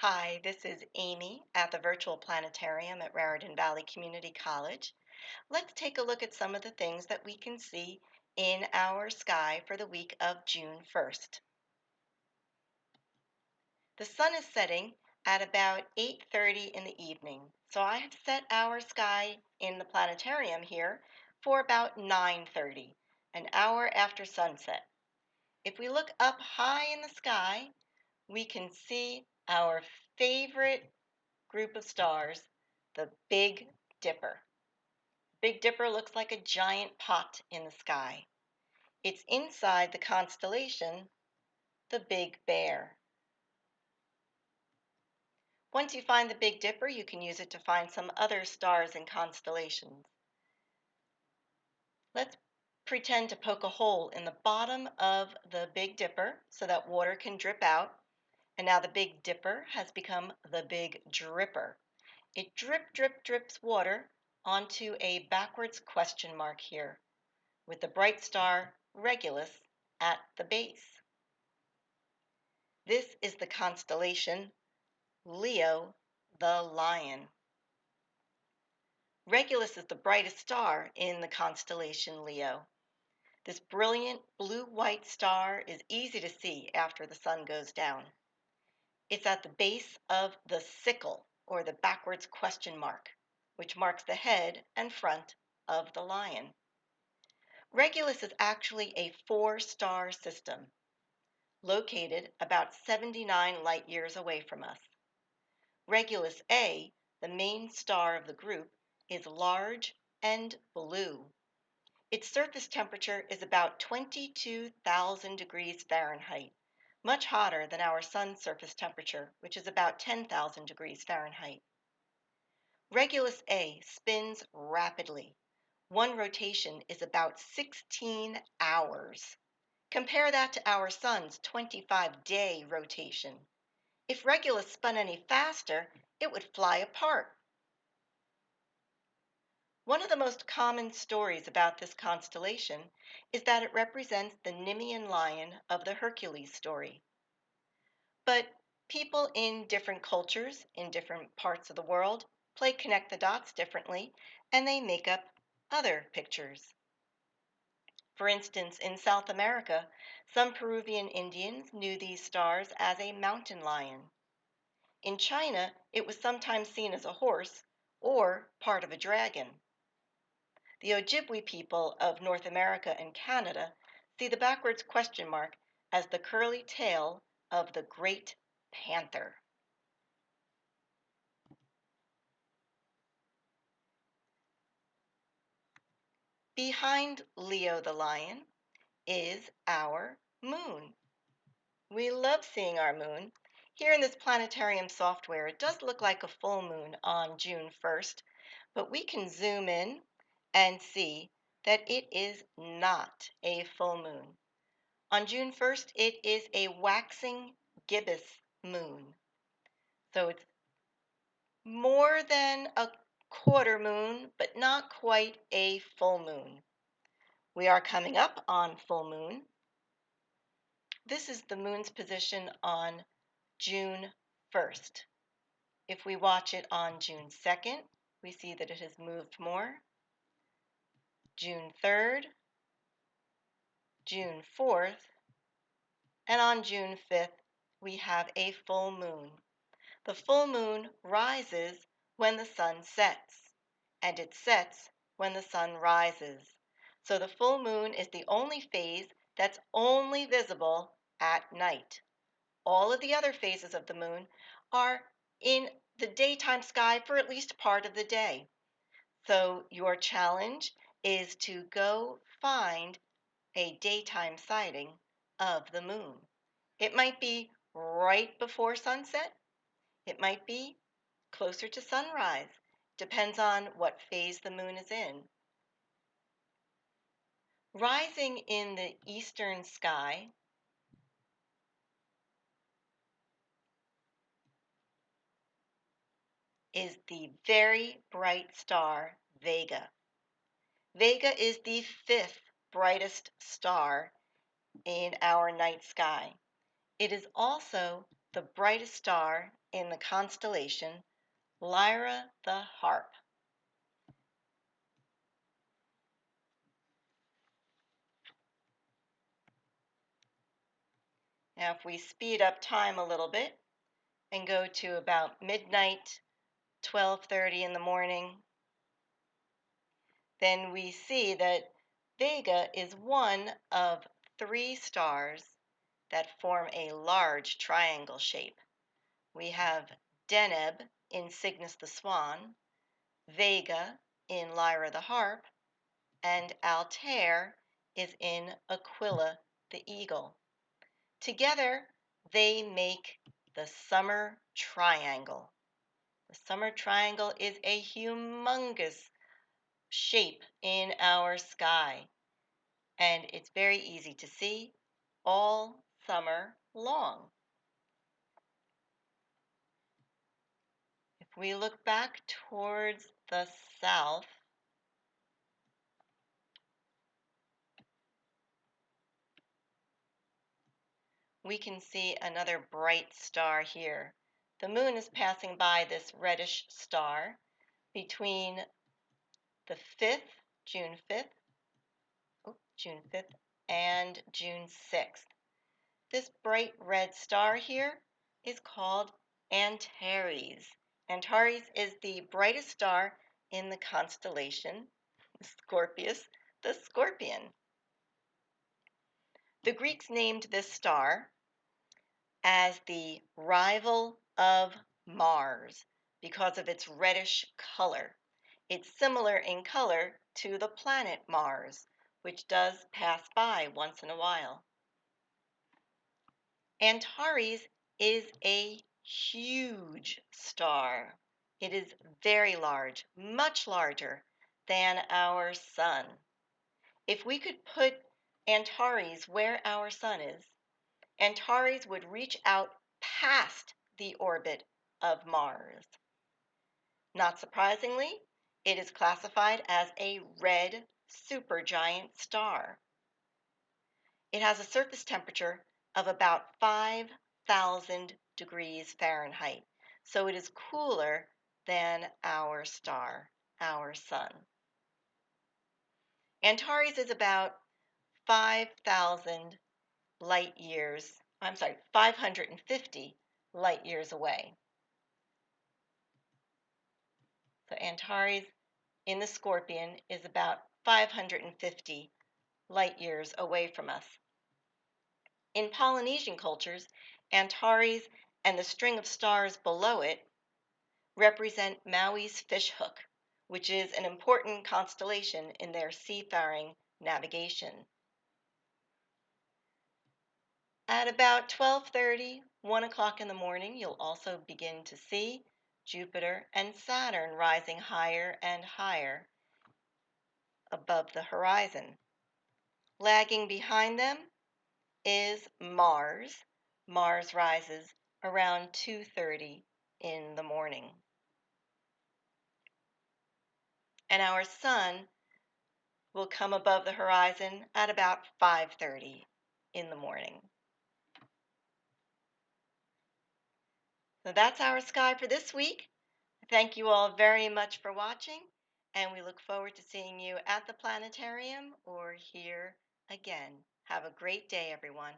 Hi, this is Amy at the virtual planetarium at Raritan Valley Community College. Let's take a look at some of the things that we can see in our sky for the week of June 1st. The sun is setting at about 8:30 in the evening, so I have set our sky in the planetarium here for about 9:30, an hour after sunset. If we look up high in the sky, we can see our favorite group of stars, the Big Dipper. Big Dipper looks like a giant pot in the sky. It's inside the constellation, the Big Bear. Once you find the Big Dipper, you can use it to find some other stars and constellations. Let's pretend to poke a hole in the bottom of the Big Dipper so that water can drip out. And now the Big Dipper has become the Big Dripper. It drips water onto a backwards question mark here with the bright star Regulus at the base. This is the constellation Leo the Lion. Regulus is the brightest star in the constellation Leo. This brilliant blue-white star is easy to see after the sun goes down. It's at the base of the sickle, or the backwards question mark, which marks the head and front of the lion. Regulus is actually a four-star system, located about 79 light years away from us. Regulus A, the main star of the group, is large and blue. Its surface temperature is about 22,000 degrees Fahrenheit, much hotter than our sun's surface temperature, which is about 10,000 degrees Fahrenheit. Regulus A spins rapidly. One rotation is about 16 hours. Compare that to our sun's 25-day rotation. If Regulus spun any faster, it would fly apart. One of the most common stories about this constellation is that it represents the Nemean lion of the Hercules story. But people in different cultures, in different parts of the world, play connect the dots differently, and they make up other pictures. For instance, in South America, some Peruvian Indians knew these stars as a mountain lion. In China, it was sometimes seen as a horse or part of a dragon. The Ojibwe people of North America and Canada see the backwards question mark as the curly tail of the great panther. Behind Leo the lion is our moon. We love seeing our moon. Here in this planetarium software, it does look like a full moon on June 1st, but we can zoom in and see that it is not a full moon. On June 1st, it is a waxing gibbous moon. So it's more than a quarter moon, but not quite a full moon. We are coming up on full moon. This is the moon's position on June 1st. If we watch it on June 2nd, we see that it has moved more. June 3rd, June 4th, and on June 5th, we have a full moon. The full moon rises when the sun sets, and it sets when the sun rises. So the full moon is the only phase that's only visible at night. All of the other phases of the moon are in the daytime sky for at least part of the day. So your challenge is to go find a daytime sighting of the moon. It might be right before sunset. It might be closer to sunrise. Depends on what phase the moon is in. Rising in the eastern sky is the very bright star Vega. Vega is the fifth brightest star in our night sky. It is also the brightest star in the constellation Lyra the Harp. Now, if we speed up time a little bit and go to about midnight, 12:30 in the morning, then we see that Vega is one of three stars that form a large triangle shape. We have Deneb in Cygnus the Swan, Vega in Lyra the Harp, and Altair is in Aquila the Eagle. Together, they make the Summer Triangle. The Summer Triangle is a humongous shape in our sky, and it's very easy to see all summer long. If we look back towards the south, we can see another bright star here. The moon is passing by this reddish star between the 5th, June 5th, June 5th, and June 6th. This bright red star here is called Antares. Antares is the brightest star in the constellation Scorpius, the Scorpion. The Greeks named this star as the rival of Mars because of its reddish color. It's similar in color to the planet Mars, which does pass by once in a while. Antares is a huge star. It is very large, much larger than our sun. If we could put Antares where our sun is, Antares would reach out past the orbit of Mars. Not surprisingly, it is classified as a red supergiant star. It has a surface temperature of about 5,000 degrees Fahrenheit, so it is cooler than our star, our sun. Antares is about 5,000 light years, 550 light years away. So Antares in the Scorpion is about 550 light years away from us. In Polynesian cultures, Antares and the string of stars below it represent Maui's fishhook, which is an important constellation in their seafaring navigation. At about 12:30, 1 o'clock in the morning, you'll also begin to see Jupiter and Saturn rising higher and higher above the horizon. Lagging behind them is Mars. Mars rises around 2:30 in the morning. And our sun will come above the horizon at about 5:30 in the morning. So that's our sky for this week. Thank you all very much for watching, and we look forward to seeing you at the planetarium or here again. Have a great day, everyone.